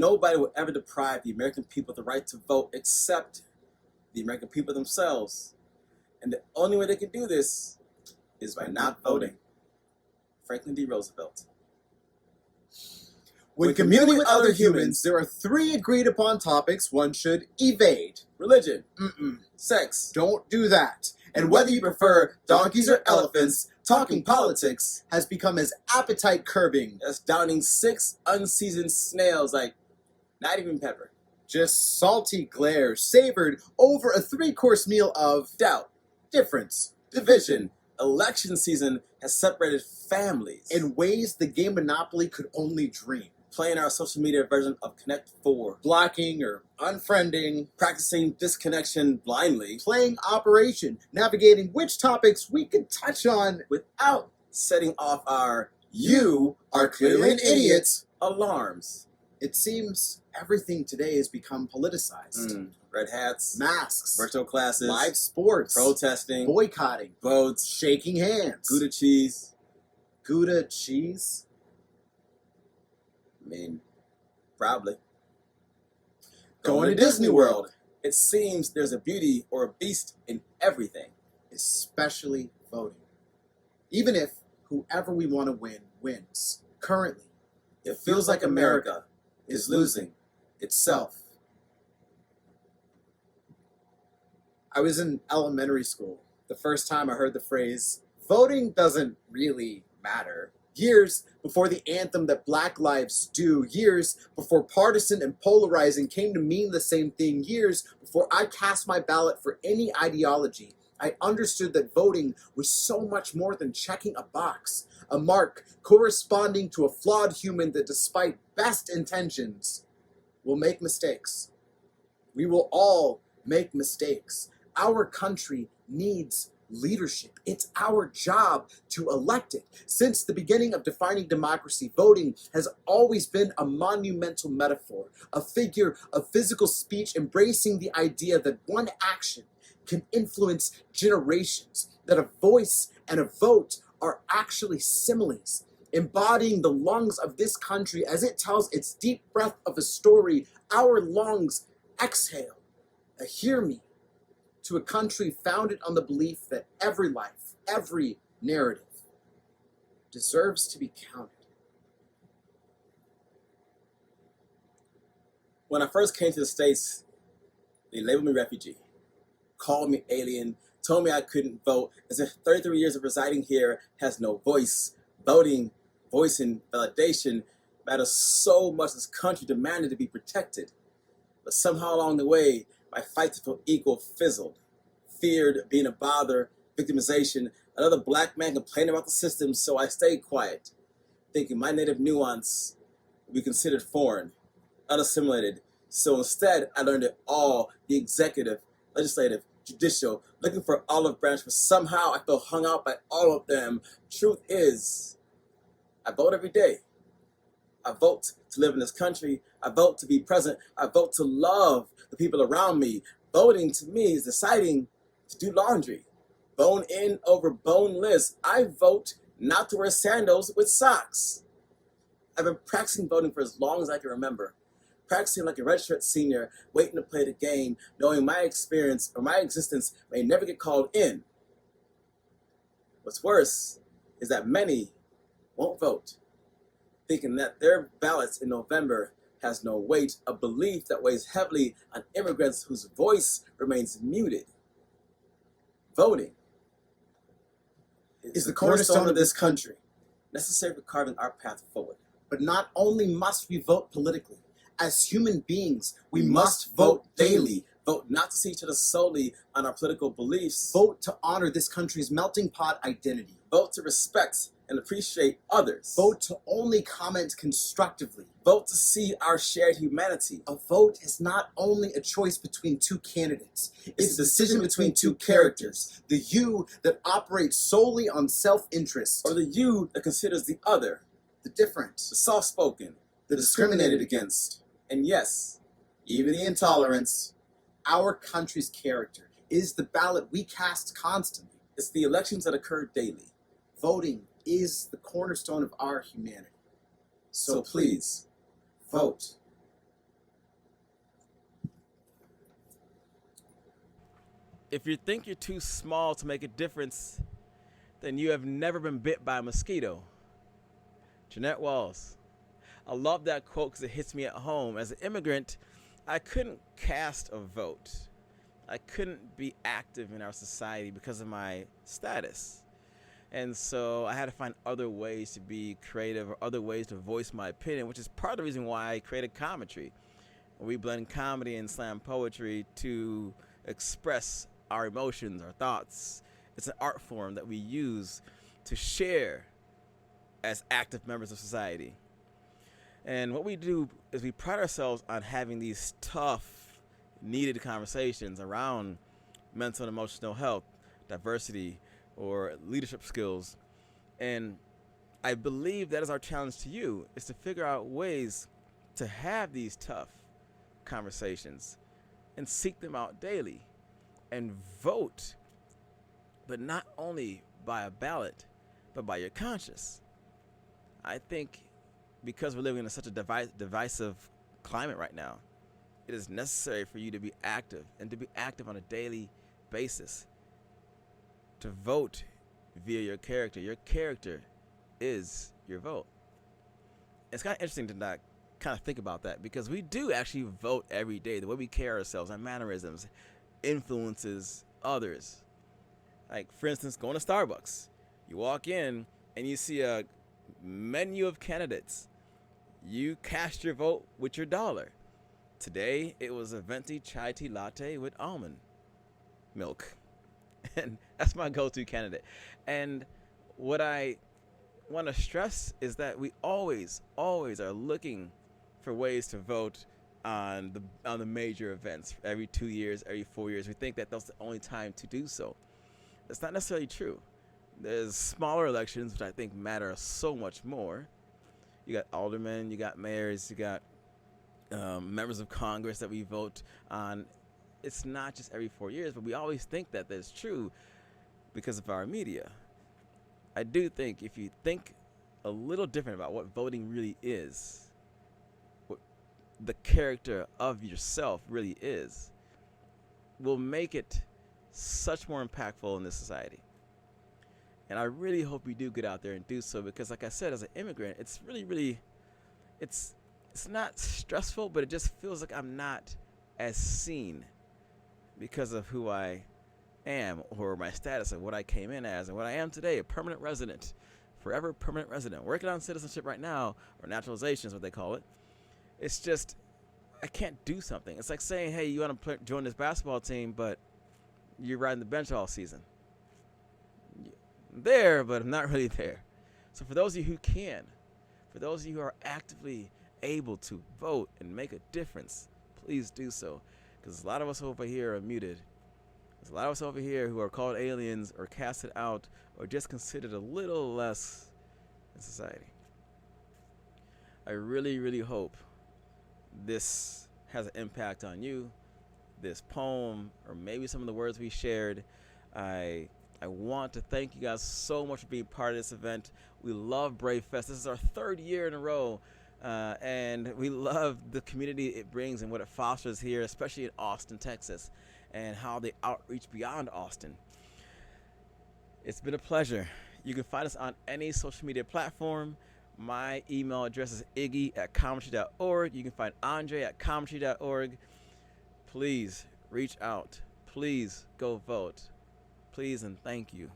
nobody will ever deprive the American people of the right to vote except the American people themselves. And the only way they can do this is by not voting. Franklin D. Roosevelt. When communing with other humans, there are 3 agreed upon topics one should evade. Religion. Sex. Don't do that. And whether you prefer donkeys or elephants, talking politics has become as appetite-curbing as downing 6 unseasoned snails, like not even pepper. Just salty glare savored over a 3-course meal of doubt, difference, division. Election season has separated families in ways the game Monopoly could only dream. Playing our social media version of Connect 4. Blocking or unfriending. Practicing disconnection blindly. Playing Operation. Navigating which topics we could touch on without setting off our "you are clearly an idiot" alarms. It seems everything today has become politicized. Red hats. Masks. Virtual classes. Live sports. Protesting. Boycotting. Votes. Shaking hands. Gouda cheese. Gouda cheese? I mean, probably. Going to Disney World. It seems there's a beauty or a beast in everything. Especially voting. Even if whoever we want to win wins. Currently, it feels like America is losing itself. I was in elementary school the first time I heard the phrase, voting doesn't really matter. Years before the anthem that Black lives do, years before partisan and polarizing came to mean the same thing, years before I cast my ballot for any ideology, I understood that voting was so much more than checking a box, a mark corresponding to a flawed human that despite best intentions will make mistakes. We will all make mistakes. Our country needs leadership. It's our job to elect it. Since the beginning of defining democracy, voting has always been a monumental metaphor, a figure of physical speech embracing the idea that one action can influence generations, that a voice and a vote are actually similes, embodying the lungs of this country as it tells its deep breath of a story. Our lungs exhale a hear me to a country founded on the belief that every life, every narrative deserves to be counted. When I first came to the States, they labeled me refugee, called me alien, told me I couldn't vote, as if 33 years of residing here has no voice. Voting, voice, and validation matters so much this country demanded to be protected. But somehow along the way, my fight to feel equal fizzled. Feared being a bother, victimization, another black man complaining about the system, so I stayed quiet, thinking my native nuance would be considered foreign, unassimilated. So instead, I learned it all, the executive, legislative, judicial, looking for olive branch, but somehow I feel hung out by all of them. Truth is, I vote every day. I vote to live in this country. I vote to be present. I vote to love the people around me. Voting to me is deciding to do laundry. Bone in over boneless. I vote not to wear sandals with socks. I've been practicing voting for as long as I can remember. Practicing like a redshirt senior, waiting to play the game, knowing my experience or my existence may never get called in. What's worse is that many won't vote, thinking that their ballots in November has no weight, a belief that weighs heavily on immigrants whose voice remains muted. Voting is the cornerstone of this country, necessary for carving our path forward. But not only must we vote politically, as human beings, we must vote daily. Vote not to see each other solely on our political beliefs. Vote to honor this country's melting pot identity. Vote to respect and appreciate others. Vote to only comment constructively. Vote to see our shared humanity. A vote is not only a choice between 2 candidates. It's a decision between 2 characters. The you that operates solely on self-interest. Or the you that considers the other. The different. The soft-spoken. The discriminated against. And yes, even the intolerance. Our country's character is the ballot we cast constantly. It's the elections that occur daily. Voting is the cornerstone of our humanity. So please, vote. If you think you're too small to make a difference, then you have never been bit by a mosquito. Jeanette Walls. I love that quote because it hits me at home. As an immigrant, I couldn't cast a vote. I couldn't be active in our society because of my status. And so I had to find other ways to be creative or other ways to voice my opinion, which is part of the reason why I created CoMeTry. We blend comedy and slam poetry to express our emotions, our thoughts. It's an art form that we use to share as active members of society. And what we do is we pride ourselves on having these tough, needed conversations around mental and emotional health, diversity, or leadership skills. And I believe that is our challenge to you, is to figure out ways to have these tough conversations and seek them out daily and vote, but not only by a ballot, but by your conscience. I think because we're living in such a divisive climate right now, it is necessary for you to be active and to be active on a daily basis. To vote via your character. Your character is your vote. It's kind of interesting to not kind of think about that because we do actually vote every day. The way we carry ourselves, our mannerisms, influences others. Like, for instance, going to Starbucks. You walk in and you see a menu of candidates. You cast your vote with your dollar. Today, it was a venti chai tea latte with almond milk. And that's my go-to candidate. And what I want to stress is that we always are looking for ways to vote on the major events. Every 2 years, every 4 years, we think that that's the only time to do so. That's not necessarily true. There's smaller elections which I think matter so much more. You got aldermen, you got mayors, you got members of Congress that we vote on. It's not just every 4 years, but we always think that that's true because of our media. I do think if you think a little different about what voting really is, what the character of yourself really is, will make it such more impactful in this society. And I really hope you do get out there and do so because, like I said, as an immigrant, it's really, it's not stressful, but it just feels like I'm not as seen because of who I am or my status of what I came in as and what I am today, a permanent resident, forever permanent resident, working on citizenship right now, or naturalization is what they call it. It's just, I can't do something. It's like saying, hey, you want to join this basketball team, but you're riding the bench all season. I'm there, but I'm not really there. So for those of you who can, for those of you who are actively able to vote and make a difference, please do so. Because a lot of us over here are muted. There's a lot of us over here who are called aliens or casted out or just considered a little less in society. I really hope this has an impact on you. This poem, or maybe some of the words we shared. I want to thank you guys so much for being part of this event. We love Brave Fest. This is our 3rd year in a row. And we love the community it brings and what it fosters here, especially in Austin, Texas, and how they outreach beyond Austin. It's been a pleasure. You can find us on any social media platform. My email address is iggy@cometry.org. You can find Andre at cometry.org. Please reach out. Please go vote. Please and thank you.